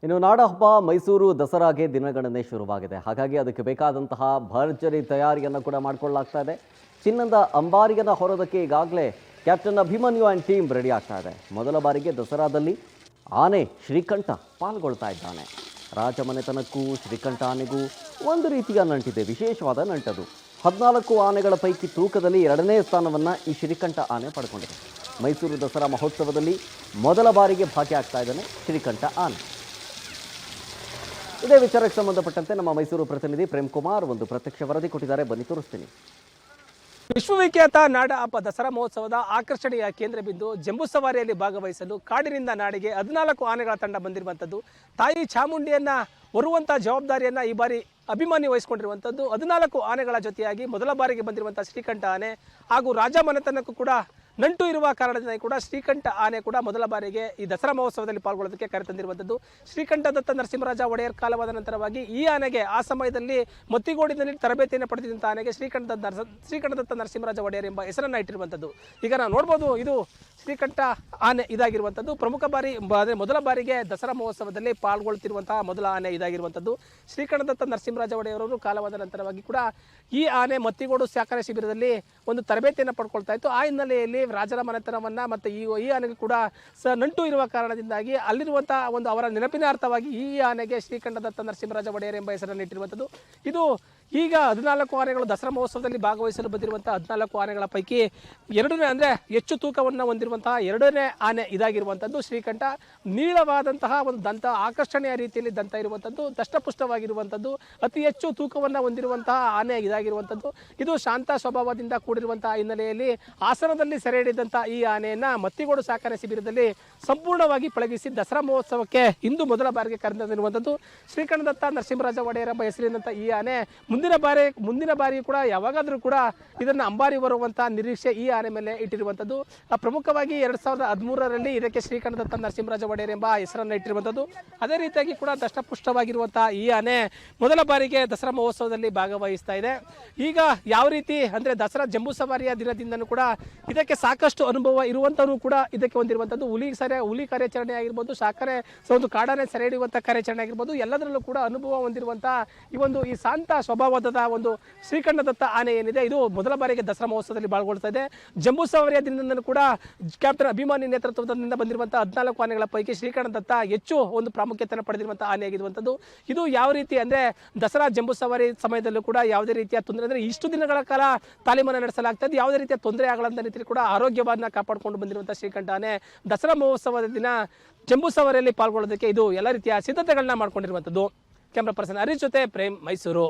ಇನ್ನು ನಾಡಹಬ್ಬ ಮೈಸೂರು ದಸರಾಗೆ ದಿನಗಣನೆ ಶುರುವಾಗಿದೆ. ಹಾಗಾಗಿ ಅದಕ್ಕೆ ಬೇಕಾದಂತಹ ಭರ್ಜರಿ ತಯಾರಿಯನ್ನು ಕೂಡ ಮಾಡಿಕೊಳ್ಳಲಾಗ್ತಾ ಇದೆ. ಚಿನ್ನದ ಅಂಬಾರಿಯನ್ನು ಹೊರೋದಕ್ಕೆ ಈಗಾಗಲೇ captain Abhimanyu and team ready ಆಗ್ತಾ ಇದೆ. ಮೊದಲ ಬಾರಿಗೆ ದಸರಾದಲ್ಲಿ ಆನೆ ಶ್ರೀಕಂಠ ಪಾಲ್ಗೊಳ್ತಾ ಇದ್ದಾನೆ. ರಾಜಮನೆತನಕ್ಕೂ ಶ್ರೀಕಂಠ ಆನೆಗೂ ಒಂದು ರೀತಿಯ ನಂಟಿದೆ, ವಿಶೇಷವಾದ ನಂಟದು. 14 ಆನೆಗಳ ಪೈಕಿ ತೂಕದಲ್ಲಿ 2ನೇ ಸ್ಥಾನವನ್ನು ಈ ಶ್ರೀಕಂಠ ಆನೆ ಪಡ್ಕೊಂಡಿದೆ. ಮೈಸೂರು ದಸರಾ ಮಹೋತ್ಸವದಲ್ಲಿ ಮೊದಲ ಬಾರಿಗೆ ಭಾಗಿಯಾಗ್ತಾ ಇದ್ದಾನೆ ಶ್ರೀಕಂಠ ಆನೆ. ಇದೇ ವಿಚಾರಕ್ಕೆ ಸಂಬಂಧಪಟ್ಟಂತೆ ನಮ್ಮ ಮೈಸೂರು ಪ್ರತಿನಿಧಿ ಪ್ರೇಮ್ ಕುಮಾರ್ ಒಂದು ಪ್ರತ್ಯಕ್ಷ ವರದಿ ಕೊಟ್ಟಿದ್ದಾರೆ, ಬನ್ನಿ ತೋರಿಸ್ತೀನಿ. ವಿಶ್ವವಿಖ್ಯಾತ ನಾಡ ಹಬ್ಬ ದಸರಾ ಮಹೋತ್ಸವದ ಆಕರ್ಷಣೆಯ ಕೇಂದ್ರ ಬಿಂದು ಜಂಬೂ ಸವಾರಿಯಲ್ಲಿ ಭಾಗವಹಿಸಲು ಕಾಡಿನಿಂದ ನಾಡಿಗೆ 14 ಆನೆಗಳ ತಂಡ ಬಂದಿರುವಂಥದ್ದು. ತಾಯಿ ಚಾಮುಂಡಿಯನ್ನ ಹೊರುವಂಥ ಜವಾಬ್ದಾರಿಯನ್ನು ಈ ಬಾರಿ ಅಭಿಮಾನಿ ವಹಿಸಿಕೊಂಡಿರುವಂಥದ್ದು. 14 ಆನೆಗಳ ಜೊತೆಯಾಗಿ ಮೊದಲ ಬಾರಿಗೆ ಬಂದಿರುವಂಥ ಶ್ರೀಕಂಠ ಆನೆ ಹಾಗೂ ರಾಜ ಮನೆತನಕ್ಕೂ ಕೂಡ ನಂಟು ಇರುವ ಕಾರಣದಿಂದ ಕೂಡ ಶ್ರೀಕಂಠ ಆನೆ ಕೂಡ ಮೊದಲ ಬಾರಿಗೆ ಈ ದಸರಾ ಮಹೋತ್ಸವದಲ್ಲಿ ಪಾಲ್ಗೊಳ್ಳೋದಕ್ಕೆ ಕರೆತಂದಿರುವಂಥದ್ದು. ಶ್ರೀಕಂಠದತ್ತ ನರಸಿಂಹರಾಜ ಒಡೆಯರ್ ಕಾಲವಾದ ನಂತರವಾಗಿ ಈ ಆನೆಗೆ ಆ ಸಮಯದಲ್ಲಿ ಮತ್ತಿಗೋಡಿನಲ್ಲಿ ತರಬೇತಿಯನ್ನು ಪಡೆದಿದ್ದಂಥ ಆನೆಗೆ ಶ್ರೀಕಂಠದತ್ತ ನರಸಿಂಹರಾಜ ಒಡೆಯರ್ ಎಂಬ ಹೆಸರನ್ನು ಇಟ್ಟಿರುವಂಥದ್ದು. ಈಗ ನಾವು ನೋಡ್ಬೋದು, ಇದು ಶ್ರೀಕಂಠ ಆನೆ ಇದಾಗಿರುವಂಥದ್ದು. ಪ್ರಮುಖ ಬಾರಿ ಅಂದರೆ ಮೊದಲ ಬಾರಿಗೆ ದಸರಾ ಮಹೋತ್ಸವದಲ್ಲಿ ಪಾಲ್ಗೊಳ್ತಿರುವಂತಹ ಮೊದಲ ಆನೆ ಇದಾಗಿರುವಂಥದ್ದು. ಶ್ರೀಕಂಠದತ್ತ ನರಸಿಂಹರಾಜ ಒಡೆಯರವರು ಕಾಲವಾದ ನಂತರವಾಗಿ ಕೂಡ ಈ ಆನೆ ಮತ್ತಿಗೋಡು ಸಾಕಣೆ ಶಿಬಿರದಲ್ಲಿ ಒಂದು ತರಬೇತಿಯನ್ನು ಪಡ್ಕೊಳ್ತಾ ಇತ್ತು. ಆ ಹಿನ್ನೆಲೆಯಲ್ಲಿ ರಾಜರ ಮನೆತನವನ್ನು ಮತ್ತು ಈ ಆನೆಗೆ ಕೂಡ ನಂಟು ಇರುವ ಕಾರಣದಿಂದಾಗಿ ಅಲ್ಲಿರುವಂಥ ಒಂದು ಅವರ ನೆನಪಿನಾರ್ಥವಾಗಿ ಈ ಆನೆಗೆ ಶ್ರೀಕಂಠದತ್ತ ನರಸಿಂಹರಾಜ ಒಡೆಯರ್ ಎಂಬ ಹೆಸರನ್ನು ಇಟ್ಟಿರುವಂಥದ್ದು. ಇದು ಈಗ 14 ಆನೆಗಳು ದಸರಾ ಮಹೋತ್ಸವದಲ್ಲಿ ಭಾಗವಹಿಸಲು ಬಂದಿರುವಂಥ 14 ಆನೆಗಳ ಪೈಕಿ 2ನೇ ಅಂದರೆ ಹೆಚ್ಚು ತೂಕವನ್ನು ಹೊಂದಿರುವಂತಹ 2ನೇ ಆನೆ ಇದಾಗಿರುವಂಥದ್ದು. ಶ್ರೀಕಂಠ ನೀಳವಾದಂತಹ ಒಂದು ದಂತ, ಆಕರ್ಷಣೆಯ ರೀತಿಯಲ್ಲಿ ದಂತ ಇರುವಂಥದ್ದು, ದಷ್ಟಪುಷ್ಟವಾಗಿರುವಂಥದ್ದು, ಅತಿ ಹೆಚ್ಚು ತೂಕವನ್ನು ಹೊಂದಿರುವಂತಹ ಆನೆ ಇದಾಗಿರುವಂಥದ್ದು. ಇದು ಶಾಂತ ಸ್ವಭಾವದಿಂದ ಕೂಡಿರುವಂತಹ ಹಿನ್ನೆಲೆಯಲ್ಲಿ ಹಾಸನದಲ್ಲಿ ಸೆರೆ ಹಿಡಿದಂಥ ಈ ಆನೆಯನ್ನು ಮತ್ತಿಗೋಡು ಸಾಕಣೆ ಶಿಬಿರದಲ್ಲಿ ಸಂಪೂರ್ಣವಾಗಿ ಪಳಗಿಸಿ ದಸರಾ ಮಹೋತ್ಸವಕ್ಕೆ ಇಂದು ಮೊದಲ ಬಾರಿಗೆ ಕರೆತಂದಿರುವಂಥದ್ದು. ಶ್ರೀಕಂಠದತ್ತ ನರಸಿಂಹರಾಜ ಒಡೆಯರ್ ಎಂಬ ಹೆಸರಿನಂಥ ಈ ಆನೆ ಮುಂದಿನ ಬಾರಿ ಕೂಡ ಯಾವಾಗಾದರೂ ಕೂಡ ಇದನ್ನು ಅಂಬಾರಿ ಬರುವಂಥ ನಿರೀಕ್ಷೆ ಈ ಆನೆ ಮೇಲೆ ಇಟ್ಟಿರುವಂಥದ್ದು. ಪ್ರಮುಖವಾಗಿ 2013ರಲ್ಲಿ ಇದಕ್ಕೆ ಶ್ರೀಕಂಠದತ್ತ ನರಸಿಂಹರಾಜ ಒಡೆಯರ್ ಎಂಬ ಹೆಸರನ್ನು ಇಟ್ಟಿರುವಂಥದ್ದು. ಅದೇ ರೀತಿಯಾಗಿ ಕೂಡ ದಷ್ಟಪುಷ್ಟವಾಗಿರುವಂಥ ಈ ಆನೆ ಮೊದಲ ಬಾರಿಗೆ ದಸರಾ ಮಹೋತ್ಸವದಲ್ಲಿ ಭಾಗವಹಿಸ್ತಾ ಇದೆ. ಈಗ ಯಾವ ರೀತಿ ಅಂದರೆ ದಸರಾ ಜಂಬೂ ಸವಾರಿಯ ದಿನದಿಂದನೂ ಕೂಡ ಇದಕ್ಕೆ ಸಾಕಷ್ಟು ಅನುಭವ ಇರುವಂಥವರು ಕೂಡ ಇದಕ್ಕೆ ಹೊಂದಿರುವಂಥದ್ದು. ಹುಲಿ ಕಾರ್ಯಾಚರಣೆ ಆಗಿರ್ಬೋದು, ಒಂದು ಕಾಡಾನೆ ಸೆರೆ ಹಿಡಿಯುವಂಥ ಕಾರ್ಯಾಚರಣೆ ಆಗಿರ್ಬೋದು, ಎಲ್ಲದರಲ್ಲೂ ಕೂಡ ಅನುಭವ ಹೊಂದಿರುವಂಥ ಈ ಶಾಂತ ಸ್ವಭಾವದ ಒಂದು ಶ್ರೀಕಂಠದತ್ತ ಆನೆ ಏನಿದೆ, ಇದು ಮೊದಲ ಬಾರಿಗೆ ದಸರಾ ಮಹೋತ್ಸವದಲ್ಲಿ ಪಾಲ್ಗೊಳ್ತಾ ಇದೆ. ಜಂಬೂ ಸವಾರಿಯ ದಿನದಿಂದಲೂ ಕೂಡ ಕ್ಯಾಪ್ಟನ್ ಅಭಿಮಾನಿ ನೇತೃತ್ವದಿಂದ ಬಂದಿರುವಂಥ 14 ಆನೆಗಳ ಪೈಕಿ ಶ್ರೀಕಂಠದತ್ತ ಹೆಚ್ಚು ಒಂದು ಪ್ರಾಮುಖ್ಯತೆಯನ್ನು ಪಡೆದಿರುವಂಥ ಆನೆ ಆಗಿರುವಂಥದ್ದು. ಇದು ಯಾವ ರೀತಿ ಅಂದರೆ ದಸರಾ ಜಂಬೂ ಸವಾರಿ ಸಮಯದಲ್ಲೂ ಕೂಡ ಯಾವುದೇ ರೀತಿಯ ತೊಂದರೆ ಅಂದರೆ ಇಷ್ಟು ದಿನಗಳ ಕಾಲ ತಾಲೀಮನ್ನು ನಡೆಸಲಾಗ್ತದೆ, ಯಾವುದೇ ರೀತಿಯ ತೊಂದರೆ ಆಗಲಂತ ರೀತಿಯಲ್ಲಿ ಕೂಡ ಆರೋಗ್ಯವನ್ನು ಕಾಪಾಡಿಕೊಂಡು ಬಂದಿರುವಂಥ ಶ್ರೀಕಂಠ ಆನೆ ದಸರಾ ಮಹೋತ್ಸವದ ದಿನ ಜಂಬೂ ಸವಾರಿಯಲ್ಲಿ ಪಾಲ್ಗೊಳ್ಳೋದಕ್ಕೆ ಇದು ಎಲ್ಲ ರೀತಿಯ ಸಿದ್ಧತೆಗಳನ್ನ ಮಾಡ್ಕೊಂಡಿರುವಂಥದ್ದು. ಕ್ಯಾಮ್ರಾ ಪರ್ಸನ್ ಹರೀಶ್ ಜೊತೆ ಪ್ರೇಮ್, ಮೈಸೂರು.